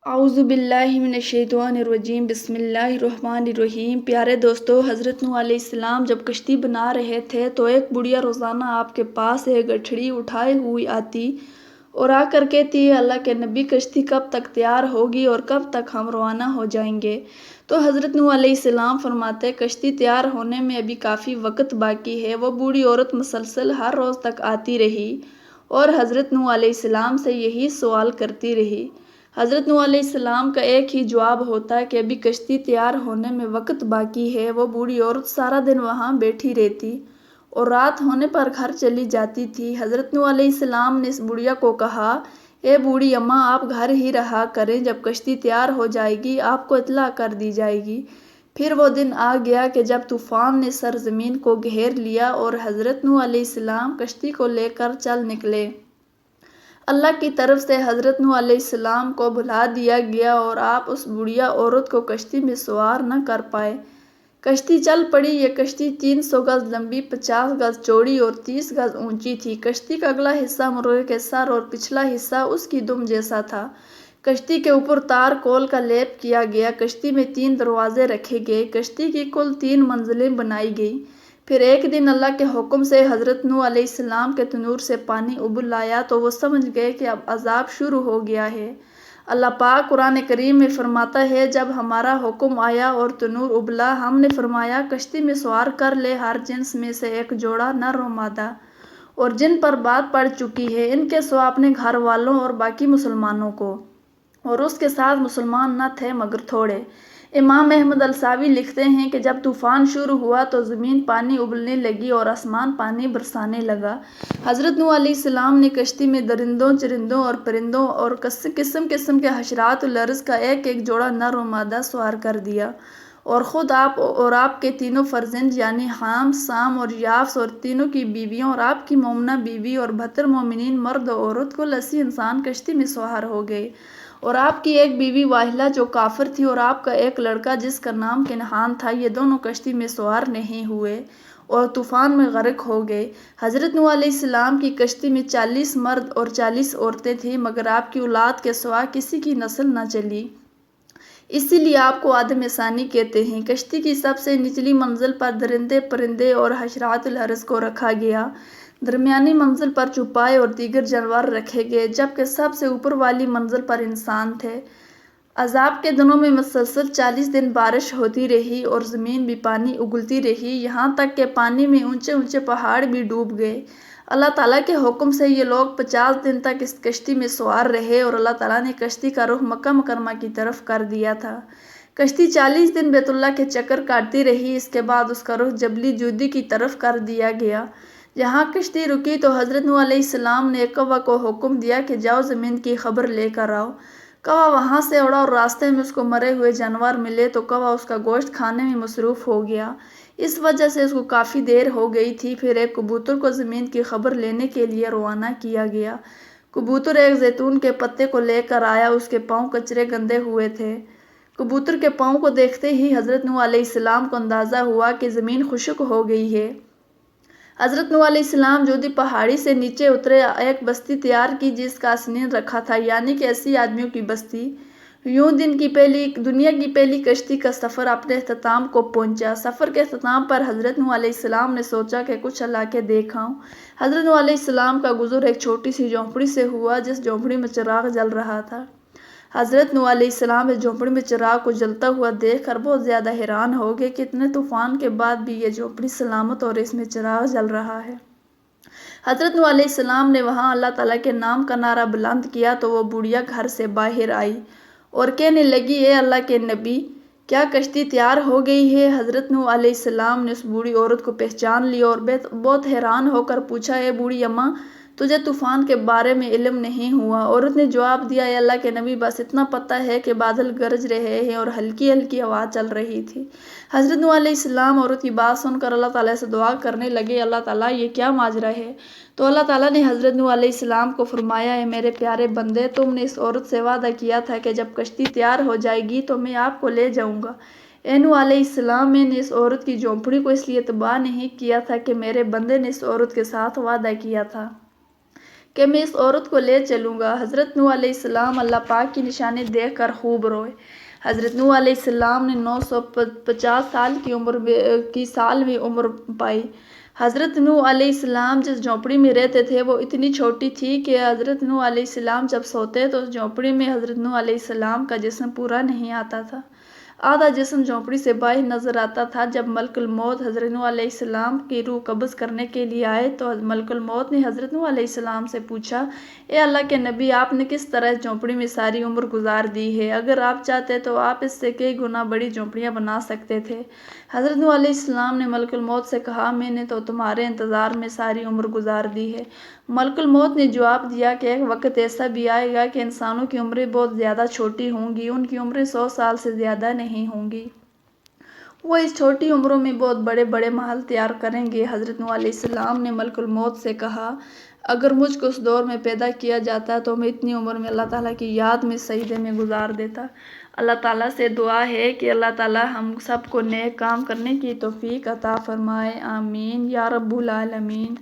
اعوذ باللہ من الشیطان الرجیم بسم اللہ الرحمن الرحیم۔ پیارے دوستو، حضرت نوح علیہ السلام جب کشتی بنا رہے تھے تو ایک بڑھیا روزانہ آپ کے پاس ایک گٹھڑی اٹھائے ہوئی آتی اور آ کر کہتی ہے، اللہ کے نبی کشتی کب تک تیار ہوگی اور کب تک ہم روانہ ہو جائیں گے؟ تو حضرت نوح علیہ السلام فرماتے، کشتی تیار ہونے میں ابھی کافی وقت باقی ہے۔ وہ بوڑھی عورت مسلسل ہر روز تک آتی رہی اور حضرت نوح علیہ السلام سے یہی سوال کرتی رہی۔ حضرت نوح علیہ السلام کا ایک ہی جواب ہوتا کہ ابھی کشتی تیار ہونے میں وقت باقی ہے۔ وہ بوڑھی عورت سارا دن وہاں بیٹھی رہتی اور رات ہونے پر گھر چلی جاتی تھی۔ حضرت نوح علیہ السلام نے اس بڑھیا کو کہا، اے بوڑھی اماں، آپ گھر ہی رہا کریں، جب کشتی تیار ہو جائے گی آپ کو اطلاع کر دی جائے گی۔ پھر وہ دن آ گیا کہ جب طوفان نے سرزمین کو گھیر لیا اور حضرت نوح علیہ السلام کشتی کو لے کر چل نکلے۔ اللہ کی طرف سے حضرت نوح علیہ السلام کو بھلا دیا گیا اور آپ اس بڑھیا عورت کو کشتی میں سوار نہ کر پائے۔ کشتی چل پڑی۔ یہ کشتی 300 گز لمبی، 50 گز چوڑی اور 30 گز اونچی تھی۔ کشتی کا اگلا حصہ مرغے کے سر اور پچھلا حصہ اس کی دم جیسا تھا۔ کشتی کے اوپر تار کول کا لیپ کیا گیا۔ کشتی میں 3 دروازے رکھے گئے۔ کشتی کی کل 3 منزلیں بنائی گئیں۔ پھر ایک دن اللہ کے حکم سے حضرت نوح علیہ السلام کے تنور سے پانی ابل آیا تو وہ سمجھ گئے کہ اب عذاب شروع ہو گیا ہے۔ اللہ پاک قرآن کریم میں فرماتا ہے، جب ہمارا حکم آیا اور تنور ابلا، ہم نے فرمایا کشتی میں سوار کر لے ہر جنس میں سے ایک جوڑا نر و مادہ، اور جن پر بات پڑ چکی ہے ان کے سوا اپنے گھر والوں اور باقی مسلمانوں کو، اور اس کے ساتھ مسلمان نہ تھے مگر تھوڑے۔ امام احمد الساوی لکھتے ہیں کہ جب طوفان شروع ہوا تو زمین پانی ابلنے لگی اور آسمان پانی برسانے لگا۔ حضرت نوح علیہ السلام نے کشتی میں درندوں، چرندوں اور پرندوں اور قسم قسم کے حشرات الارض کا ایک ایک جوڑا نر و مادہ سوار کر دیا، اور خود آپ اور آپ کے تینوں فرزند یعنی حام، سام اور یافس اور تینوں کی بیویوں اور آپ کی مومنہ بیوی اور 72 مومنین مرد و عورت کل 80 انسان کشتی میں سوار ہو گئے، اور آپ کی ایک بیوی واحلہ جو کافر تھی اور آپ کا ایک لڑکا جس کا نام کنعان تھا، یہ دونوں کشتی میں سوار نہیں ہوئے اور طوفان میں غرق ہو گئے۔ حضرت نوح علیہ السلام کی کشتی میں 40 مرد اور 40 عورتیں تھیں، مگر آپ کی اولاد کے سوا کسی کی نسل نہ چلی، اسی لیے آپ کو آدم ثانی کہتے ہیں۔ کشتی کی سب سے نچلی منزل پر درندے، پرندے اور حشرات الارض کو رکھا گیا، درمیانی منزل پر چوپائے اور دیگر جانور رکھے گئے، جبکہ سب سے اوپر والی منزل پر انسان تھے۔ عذاب کے دنوں میں مسلسل 40 دن بارش ہوتی رہی اور زمین بھی پانی اگلتی رہی، یہاں تک کہ پانی میں اونچے اونچے پہاڑ بھی ڈوب گئے۔ اللہ تعالیٰ کے حکم سے یہ لوگ 50 دن تک اس کشتی میں سوار رہے اور اللہ تعالیٰ نے کشتی کا رخ مکہ مکرمہ کی طرف کر دیا تھا۔ کشتی 40 دن بیت اللہ کے چکر کاٹتی رہی، اس کے بعد اس کا رخ جبل جودی کی طرف کر دیا گیا۔ جہاں کشتی رکی تو حضرت نوح علیہ السلام نے ایک کوا کو حکم دیا کہ جاؤ زمین کی خبر لے کر آؤ۔ کوا وہاں سے اڑا اور راستے میں اس کو مرے ہوئے جانور ملے تو کوا اس کا گوشت کھانے میں مصروف ہو گیا، اس وجہ سے اس کو کافی دیر ہو گئی تھی۔ پھر ایک کبوتر کو زمین کی خبر لینے کے لیے روانہ کیا گیا۔ کبوتر ایک زیتون کے پتے کو لے کر آیا، اس کے پاؤں کچرے گندے ہوئے تھے۔ کبوتر کے پاؤں کو دیکھتے ہی حضرت نوح علیہ السلام کو اندازہ ہوا کہ زمین خشک ہو گئی ہے۔ حضرت نوح علیہ السلام جودی پہاڑی سے نیچے اترے، ایک بستی تیار کی جس کا سنین رکھا تھا، یعنی کہ 80 آدمیوں کی بستی۔ یوں دنیا کی پہلی کشتی کا سفر اپنے اختتام کو پہنچا۔ سفر کے اختتام پر حضرت نوح علیہ السلام نے سوچا کہ کچھ علاقے دیکھ آؤں۔ حضرت نوح علیہ السلام کا گزر ایک چھوٹی سی جھونپڑی سے ہوا جس جھونپڑی میں چراغ جل رہا تھا۔ حضرت نوح علیہ السلام اس جھونپڑی میں چراغ کو جلتا ہوا دیکھ کر بہت زیادہ حیران ہو گئے کہ اتنے طوفان کے بعد بھی یہ جھونپڑی سلامت اور اس میں چراغ جل رہا ہے۔ حضرت نوح علیہ السلام نے وہاں اللہ تعالیٰ کے نام کا نعرہ بلند کیا تو وہ بڑھیا گھر سے باہر آئی اور کہنے لگی، اے اللہ کے نبی، کیا کشتی تیار ہو گئی ہے؟ حضرت نوح علیہ السلام نے اس بوڑھی عورت کو پہچان لیا اور بہت حیران ہو کر پوچھا، اے بوڑھی اماں، تجھے طوفان کے بارے میں علم نہیں ہوا؟ عورت نے جواب دیا، اے اللہ کے نبی، بس اتنا پتہ ہے کہ بادل گرج رہے ہیں اور ہلکی ہلکی ہوا چل رہی تھی۔ حضرت نوح علیہ السلام عورت کی بات سن کر اللہ تعالیٰ سے دعا کرنے لگے، اللہ تعالیٰ یہ کیا ماجرا ہے؟ تو اللہ تعالیٰ نے حضرت نوح علیہ السلام کو فرمایا، اے میرے پیارے بندے، تم نے اس عورت سے وعدہ کیا تھا کہ جب کشتی تیار ہو جائے گی تو میں آپ کو لے جاؤں گا۔ اے نوح علیہ السلام، میں نے اس عورت کی جھونپڑی کو اس لیے تباہ نہیں کیا تھا کہ میرے بندے نے اس عورت کے ساتھ وعدہ کیا تھا کہ میں اس عورت کو لے چلوں گا۔ حضرت نوح علیہ السلام اللہ پاک کی نشانی دیکھ کر خوب روئے۔ حضرت نوح علیہ السلام نے 950 سال میں عمر پائی۔ حضرت نوح علیہ السلام جس جھونپڑی میں رہتے تھے وہ اتنی چھوٹی تھی کہ حضرت نوح علیہ السلام جب سوتے تو اس جھونپڑی میں حضرت نوح علیہ السلام کا جسم پورا نہیں آتا تھا، آدھا جسم جھونپڑی سے باہر نظر آتا تھا۔ جب ملک الموت حضرت نوح علیہ السلام کی روح قبض کرنے کے لیے آئے تو ملک الموت نے حضرت نوح علیہ السلام سے پوچھا، اے اللہ کے نبی، آپ نے کس طرح اس جھونپڑی میں ساری عمر گزار دی ہے؟ اگر آپ چاہتے تو آپ اس سے کئی گنا بڑی جھونپڑیاں بنا سکتے تھے۔ حضرت نوح علیہ السلام نے ملک الموت سے کہا، میں نے تو تمہارے انتظار میں ساری عمر گزار دی ہے۔ ملک الموت نے جواب دیا کہ ایک وقت ایسا بھی آئے گا کہ انسانوں کی عمریں بہت زیادہ چھوٹی ہوں گی، ان کی عمریں 100 سال سے زیادہ نہیں ہوں گی۔ وہ اس چھوٹی عمروں میں بہت بڑے بڑے محل تیار کریں گے۔ حضرت نوح علیہ السلام نے ملک الموت سے کہا، اگر مجھ کو اس دور میں پیدا کیا جاتا تو میں اتنی عمر میں اللہ تعالیٰ کی یاد میں سجدے میں گزار دیتا۔ اللہ تعالیٰ سے دعا ہے کہ اللہ تعالیٰ ہم سب کو نیک کام کرنے کی توفیق عطا فرمائے، آمین یا رب العالمین۔